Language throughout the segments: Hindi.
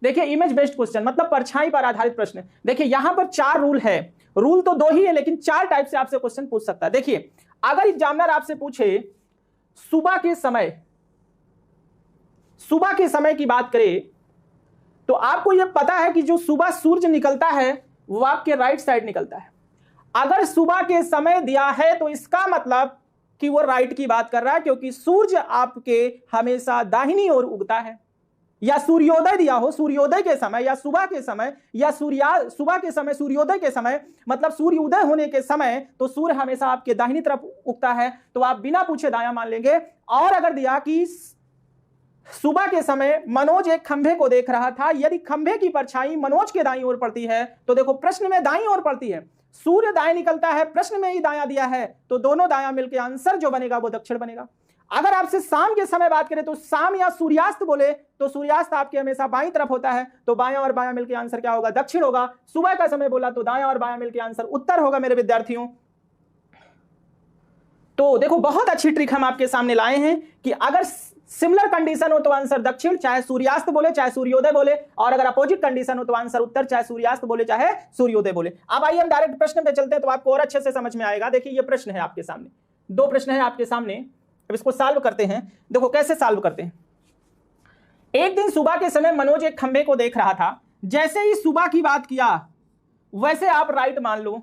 देखिए इमेज बेस्ड क्वेश्चन मतलब परछाई पर आधारित प्रश्न। देखिए यहां पर 4 रूल है, रूल तो 2 ही है लेकिन 4 टाइप से आपसे क्वेश्चन पूछ सकता है। देखिए अगर एग्जामिनर आपसे पूछे सुबह के समय की बात करें तो आपको यह पता है कि जो सुबह सूरज निकलता है वो आपके राइट साइड निकलता है। अगर सुबह के समय दिया है तो इसका मतलब कि वो राइट की बात कर रहा है, क्योंकि सूरज आपके हमेशा दाहिनी ओर उगता है। या सूर्योदय दिया हो सूर्योदय के समय या सुबह के समय या सुबह के समय सूर्योदय के समय मतलब सूर्य उदय होने के समय, तो सूर्य हमेशा आपके दाहिनी तरफ उगता है, तो आप बिना पूछे दायां मान लेंगे। और अगर दिया कि सुबह के समय मनोज एक खंभे को देख रहा था, यदि खंभे की परछाई मनोज के दाईं ओर पड़ती है तो देखो प्रश्न में दाईं ओर पड़ती है, सूर्य दाएं निकलता है, प्रश्न में ही दायां दिया है, तो दोनों दायां मिलकर आंसर जो बनेगा वो दक्षिण बनेगा। अगर आपसे शाम के समय बात करें तो शाम या सूर्यास्त बोले तो सूर्यास्त आपके हमेशा बाईं तरफ होता है, तो बायां और बायां मिलकर आंसर क्या होगा? दक्षिण होगा। सुबह का समय बोला तो दायां और बायां मिलकर आंसर उत्तर होगा मेरे विद्यार्थियों। तो देखो बहुत अच्छी ट्रिक हम आपके सामने लाए हैं कि अगर सिमिलर कंडीशन हो तो आंसर दक्षिण, चाहे सूर्यास्त बोले चाहे सूर्योदय बोले, और अगर अपोजिट कंडीशन हो तो आंसर उत्तर, चाहे सूर्यास्त बोले चाहे सूर्योदय बोले। अब आइए हम डायरेक्ट प्रश्न पे चलते हैं तो आपको और अच्छे से समझ में आएगा। देखिए ये प्रश्न है आपके सामने, 2 प्रश्न है आपके सामने, अब इसको सॉल्व करते हैं। देखो कैसे सॉल्व करते हैं। एक दिन सुबह के समय मनोज एक खंबे को देख रहा था, जैसे ही सुबह की बात किया वैसे आप राइट मान लो,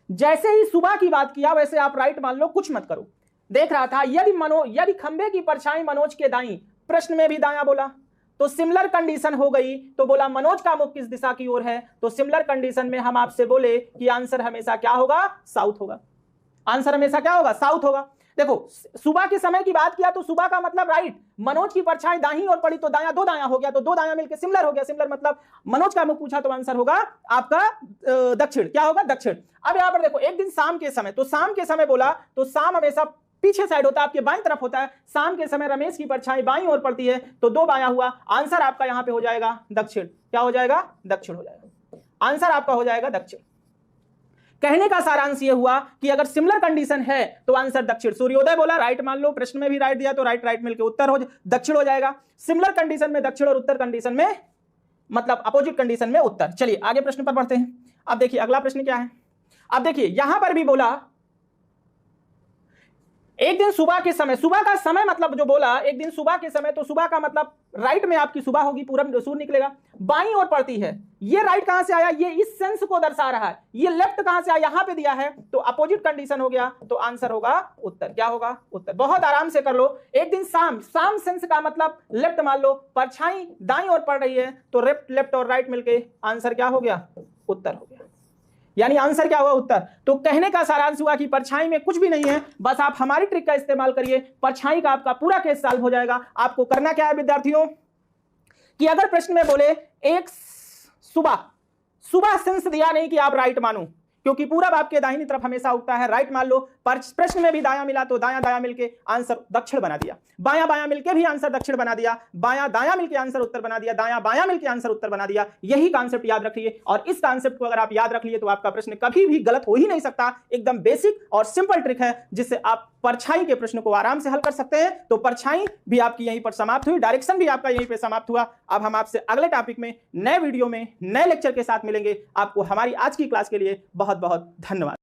जैसे ही सुबह की बात किया वैसे आप राइट मान लो, कुछ मत करो। देख रहा था यदि खंबे की परछाई मनोज के दाईं, प्रश्न में भी दायां बोला, तो सिमिलर कंडीशन हो गई, तो बोला मनोज का मुख किस दिशा की ओर है, तो सिमिलर कंडीशन में हम आपसे बोले कि आंसर हमेशा क्या होगा? साउथ होगा। आंसर हमेशा क्या होगा? साउथ होगा। देखो सुबह के समय की बात किया तो सुबह का मतलब राइट, मनोज की परछाई दाहिनी ओर पड़ी तो दायां 2 दायां हो गया, तो 2 दायां मिलकर सिमिलर हो गया। सिमिलर मतलब मनोज का मुख पूछा तो आंसर होगा आपका दक्षिण। क्या होगा? दक्षिण। अब यहां पर देखो एक दिन शाम के समय, तो शाम के समय बोला तो शाम हमेशा पीछे साइड होता है, आपके बाईं तरफ होता है। शाम के समय रमेश की परछाई बाईं ओर पड़ती है, तो 2 बायां हुआ। आंसर आपका यहां पे हो जाएगा दक्षिण। क्या हो जाएगा? दक्षिण हो जाएगा। आंसर आपका हो जाएगा दक्षिण। कहने का सारांश ये हुआ कि अगर सिमिलर कंडीशन है तो आंसर दक्षिण। सूर्योदय बोला राइट मान लो, प्रश्न में भी राइट दिया तो राइट राइट मिलकर उत्तर हो दक्षिण हो जाएगा। सिमिलर कंडीशन में दक्षिण और उत्तर कंडीशन में मतलब अपोजिट कंडीशन में उत्तर। चलिए आगे प्रश्न पर बढ़ते हैं। अब देखिए अगला प्रश्न क्या है। अब देखिए यहां पर भी बोला एक दिन सुबह के समय, सुबह का समय मतलब जो बोला एक दिन सुबह के समय, तो सुबह का मतलब राइट में आपकी सुबह होगी, पूरब सूर्य निकलेगा, बाईं ओर पड़ती है। ये राइट कहां से आया? ये इस सेंस को दर्शा रहा है। ये लेफ्ट कहां से आया? यहां पे दिया है, तो अपोजिट कंडीशन हो गया, तो आंसर होगा उत्तर। क्या होगा? उत्तर। बहुत आराम से कर लो। एक दिन शाम, शाम सेंस का मतलब लेफ्ट मान लो, परछाई दाईं ओर पड़ रही है, तो लेफ्ट और राइट मिलके आंसर क्या हो गया? उत्तर हो गया। यानी आंसर क्या हुआ? उत्तर। तो कहने का सारांश हुआ कि परछाई में कुछ भी नहीं है, बस आप हमारी ट्रिक का इस्तेमाल करिए, परछाई का आपका पूरा केस सॉल्व हो जाएगा। आपको करना क्या है विद्यार्थियों कि अगर प्रश्न में बोले एक सुबह सेंस दिया नहीं कि आप राइट मानो, क्योंकि पूरब आपके दाहिनी तरफ हमेशा उगता है, राइट मान लो। प्रश्न में भी दायां मिला तो दायां दायां मिलके आंसर दक्षिण बना दिया, बायां बायां मिलके भी आंसर दक्षिण बना दिया, बायां दायां मिलके आंसर उत्तर बना दिया, दायां बायां मिलके आंसर उत्तर बना दिया। यही कॉन्सेप्ट याद रखिए, और इस कॉन्सेप्ट को अगर आप याद रख लिए तो आपका प्रश्न कभी भी गलत हो ही नहीं सकता। एकदम बेसिक और सिंपल ट्रिक है जिससे आप परछाई के प्रश्न को आराम से हल कर सकते हैं। तो परछाई भी आपकी यहीं पर समाप्त हुई, डायरेक्शन भी आपका यहीं पर समाप्त हुआ। अब हम आपसे अगले टॉपिक में, नए वीडियो में, नए लेक्चर के साथ मिलेंगे। आपको हमारी आज की क्लास के लिए बहुत बहुत धन्यवाद।